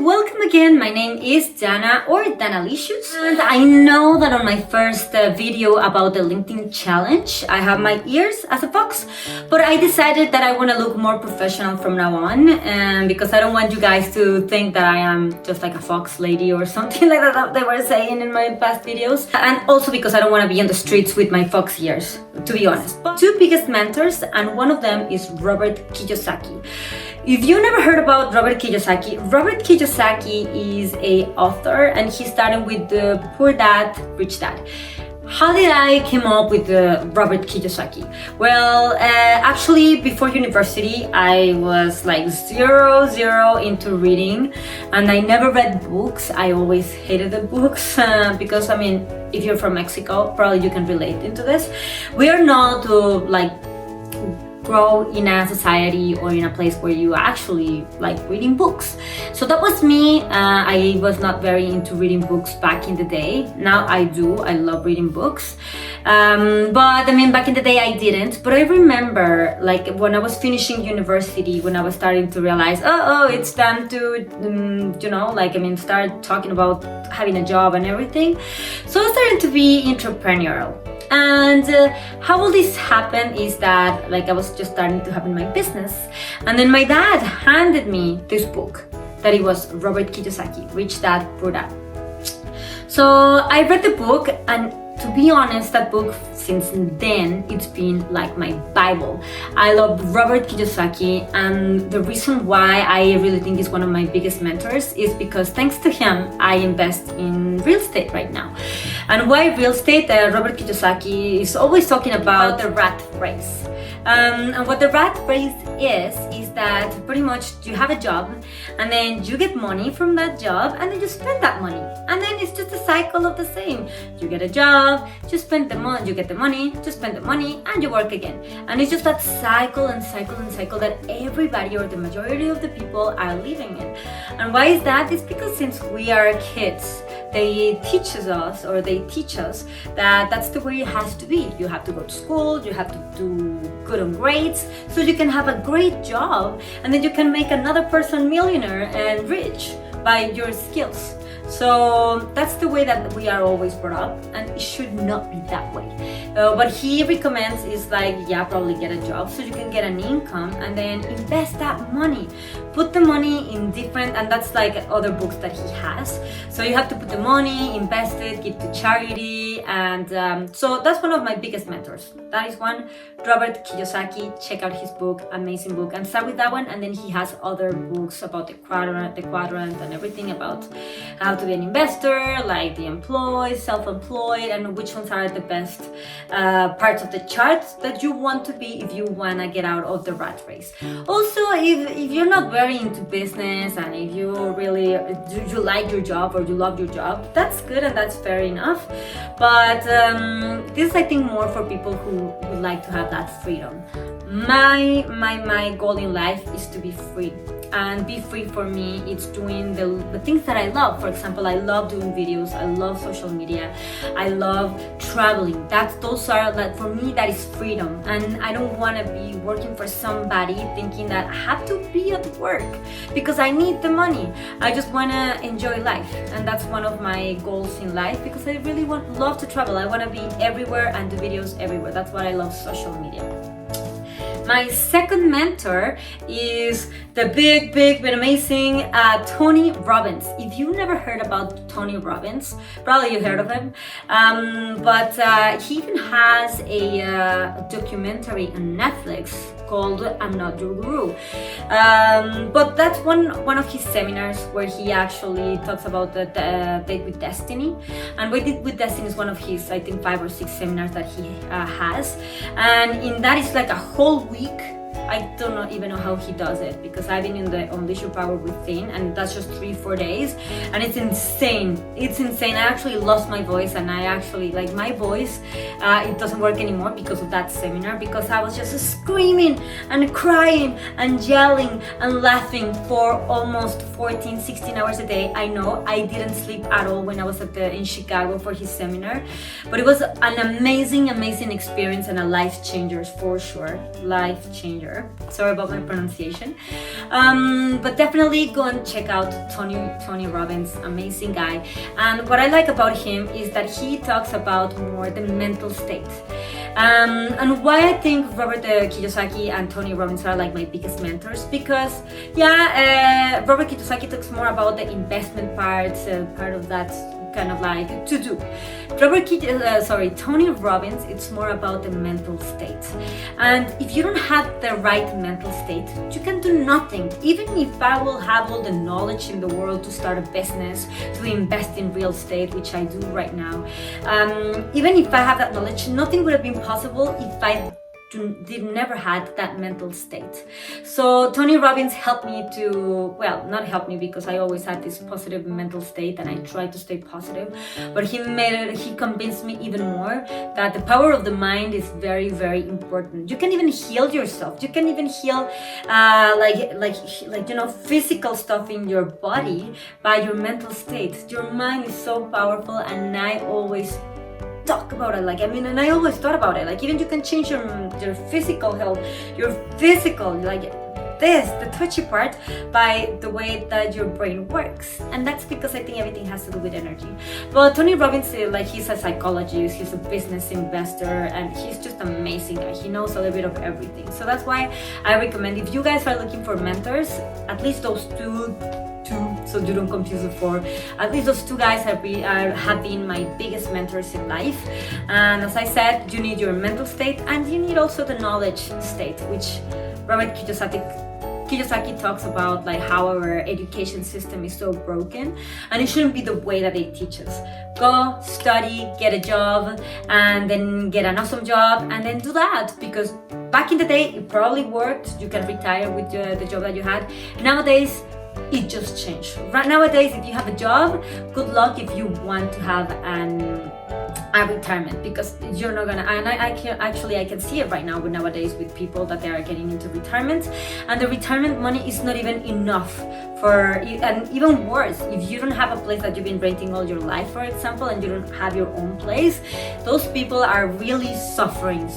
welcome again. My name is Dana or Danalicious, and I know that on my first video about the LinkedIn challenge, I have my ears as a fox, but I decided that I want to look more professional from now on, because I don't want you guys to think that I am just like a fox lady or something like that they were saying in my past videos, and also because I don't want to be on the streets with my fox ears, to be honest. But two biggest mentors, and one of them is Robert Kiyosaki. If you never heard about Robert Kiyosaki is a author, and he started with the Poor Dad, Rich Dad. How did I come up with Robert Kiyosaki? Well, actually, before university, I was like zero into reading, and I never read books. I always hated the books because, I mean, if you're from Mexico, probably you can relate into this. We are not to grow in a society or in a place where you actually like reading books. So that was me. I was not very into reading books back in the day. Now I do. I love reading books. But I mean, back in the day I didn't. But I remember like when I was finishing university, when I was starting to realize, it's time to, start talking about having a job and everything. So I started to be entrepreneurial. And how all this happened is that like I was just starting to have in my business, and then my dad handed me this book that it was Robert Kiyosaki, Rich Dad, Poor Dad. So I read the book, and to be honest, that book since then it's been like my Bible. I love Robert Kiyosaki, and the reason why I really think he's one of my biggest mentors is because thanks to him I invest in real estate right now. And why real estate? Robert Kiyosaki is always talking about the rat race. And what the rat race is that pretty much you have a job, and then you get money from that job, and then you spend that money, and then it's just a cycle of the same. You get a job, you spend the money, you get the money, you spend the money, and you work again. And it's just that cycle that everybody or the majority of the people are living in. And why is that? It's because since we are kids, they teach us that that's the way it has to be. You have to go to school, you have to do good on grades, so you can have a great job, and then you can make another person millionaire and rich by your skills. So that's the way that we are always brought up, and it should not be that way. What he recommends is probably get a job so you can get an income, and then invest that money. Put the money in different, and that's like other books that he has. So you have to put the money, invest it, give to charity, and so that's one of my biggest mentors. That is one, Robert Kiyosaki. Check out his book, amazing book, and start with that one. And then he has other books about the quadrant, and everything about how to be an investor, like the employed, self-employed, and which ones are the best parts of the charts that you want to be if you want to get out of the rat race. Also, if you're not very into business, and if you really you like your job or you love your job, that's good and that's fair enough. But this is, I think, more for people who would like to have that freedom. My goal in life is to be free. And be free for me, it's doing the things that I love. For example, I love doing videos, I love social media, I love traveling. Those are like, for me, that is freedom. And I don't want to be working for somebody thinking that I have to be at work because I need the money. I just want to enjoy life, and that's one of my goals in life, because I really love to travel. I want to be everywhere and do videos everywhere. That's why I love social media. My second mentor is the big but amazing Tony Robbins. If you've never heard about Tony Robbins, probably you heard of him, but he even has a documentary on Netflix called I'm Not Your Guru. But that's one of his seminars where he actually talks about the Date with Destiny. And Date with Destiny is one of his, I think, 5 or 6 seminars that he has. And in that is like a whole week. I don't even know how he does it, because I've been in the Unleash Your Power Within, and that's just 3-4 days, and it's insane. I actually lost my voice, and I actually, like, my voice, it doesn't work anymore because of that seminar, because I was just screaming and crying and yelling and laughing for almost 14-16 hours a day. I know I didn't sleep at all when I was in Chicago for his seminar, but it was an amazing experience and a life changer for sure. Life changer. sure. Sorry about my pronunciation. But definitely go and check out Tony Robbins, amazing guy. And what I like about him is that he talks about more the mental state. And why I think Robert Kiyosaki and Tony Robbins are like my biggest mentors, because Robert Kiyosaki talks more about the investment part of that kind of like to do. Tony Robbins, it's more about the mental state. And if you don't have the right mental state, you can do nothing. Even if I will have all the knowledge in the world to start a business, to invest in real estate, which I do right now, even if I have that knowledge, nothing would have been possible if I never had that mental state. So Tony Robbins helped me to, well, not help me because I always had this positive mental state and I tried to stay positive, but he convinced me even more that the power of the mind is very, very important. You can even heal yourself. You can even heal physical stuff in your body by your mental state. Your mind is so powerful, and I always talk about it, and I always thought about it, even you can change your physical health, your physical, the touchy part, by the way that your brain works. And that's because I think everything has to do with energy. But Tony Robbins, he's a psychologist, he's a business investor, and he's just amazing guy. He knows a little bit of everything. So that's why I recommend, if you guys are looking for mentors, at least those two, so you don't confuse the four. At least those two guys have been my biggest mentors in life. And as I said, you need your mental state, and you need also the knowledge state, which Robert Kiyosaki talks about, how our education system is so broken, and it shouldn't be the way that they teach us. Go study, get a job, and then get an awesome job, and then do that, because back in the day it probably worked. You can retire with the job that you had. Nowadays it just changed. Right nowadays, if you have a job, good luck if you want to have a retirement, because you're not gonna, and I can see it right now nowadays with people that they are getting into retirement, and the retirement money is not even enough for, and even worse, if you don't have a place that you've been renting all your life, for example, and you don't have your own place, those people are really suffering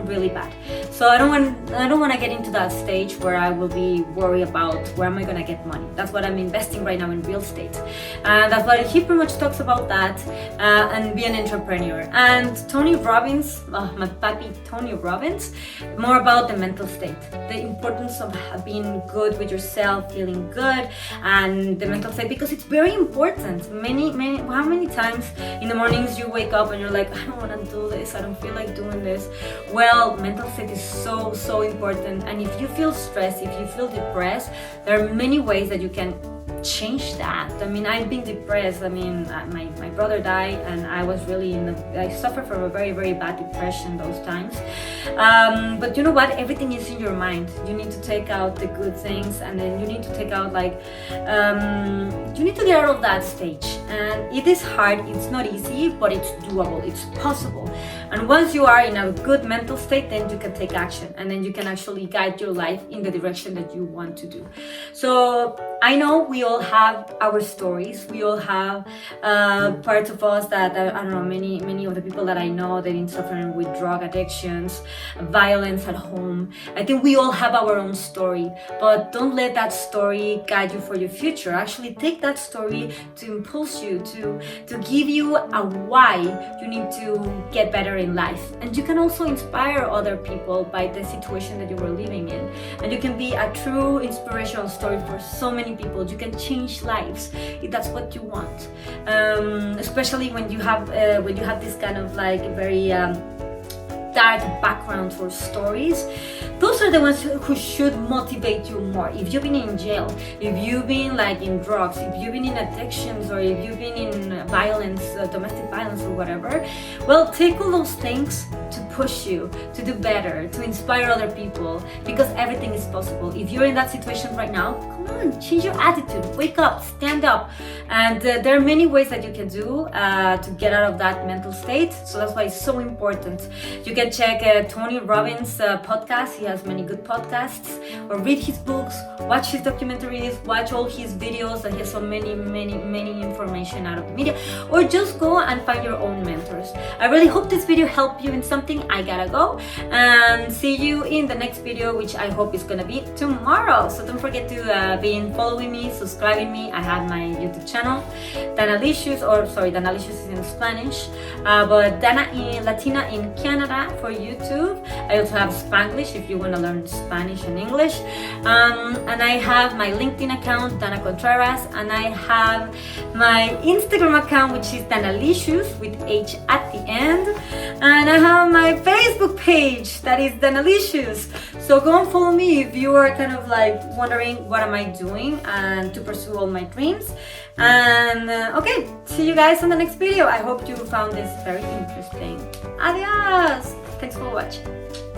really bad. So I don't want to get into that stage where I will be worried about where am I gonna get money. That's what I'm investing right now in real estate. That's why he pretty much talks about that, and be an entrepreneur. And Tony Robbins, my papi Tony Robbins, more about the mental state, the importance of being good with yourself, feeling good, and the mental state, because it's very important. How many times in the mornings you wake up and you're like, I don't want to do this, I don't feel like doing this. Well, mental state is so important. And if you feel stressed, if you feel depressed, there are many ways that you can change that. I've been depressed. My brother died, and I was really I suffered from a very, very bad depression those times. But you know what? Everything is in your mind. You need to take out the good things, and then you need to take out you need to get out of that stage. And it is hard. It's not easy, but it's doable. It's possible. And once you are in a good mental state, then you can take action, and then you can actually guide your life in the direction that you want to do. So I know we all have our stories. We all have parts of us that, I don't know, many of the people that I know, they've been suffering with drug addictions, violence at home. I think we all have our own story, but don't let that story guide you for your future. Actually take that story to impulse you, to give you a why you need to get better in life. And you can also inspire other people by the situation that you were living in. And you can be a true inspirational story for so many people. You can change lives if that's what you want, especially when you have this kind of very dark background for stories. Those are the ones who should motivate you more. If you've been in jail, if you've been in drugs, if you've been in addictions, or if you've been in violence, domestic violence or whatever, well, take all those things to push you to do better, to inspire other people, because everything is possible. If you're in that situation right now, come come on, change your attitude, wake up, stand up. And there are many ways that you can do to get out of that mental state. So that's why it's so important. You can check Tony Robbins' podcast. He has many good podcasts. Or read his books, watch his documentaries, watch all his videos. And he has so many information out of the media. Or just go and find your own mentors. I really hope this video helped you in something. I gotta go. And see you in the next video, which I hope is gonna be tomorrow. So don't forget to be following me, subscribing me. I have my YouTube channel, Danalicious, Danalicious is in Spanish, but Dana in Latina in Canada for YouTube. I also have Spanglish if you want to learn Spanish and English. And I have my LinkedIn account, Dana Contreras, and I have my Instagram account, which is Danalicious with H at the end. And I have my Facebook page that is Danalicious. So go and follow me if you are kind of like wondering what am I doing and to pursue all my dreams. And okay, see you guys in the next video. I hope you found this very interesting. Adios! Thanks for watching.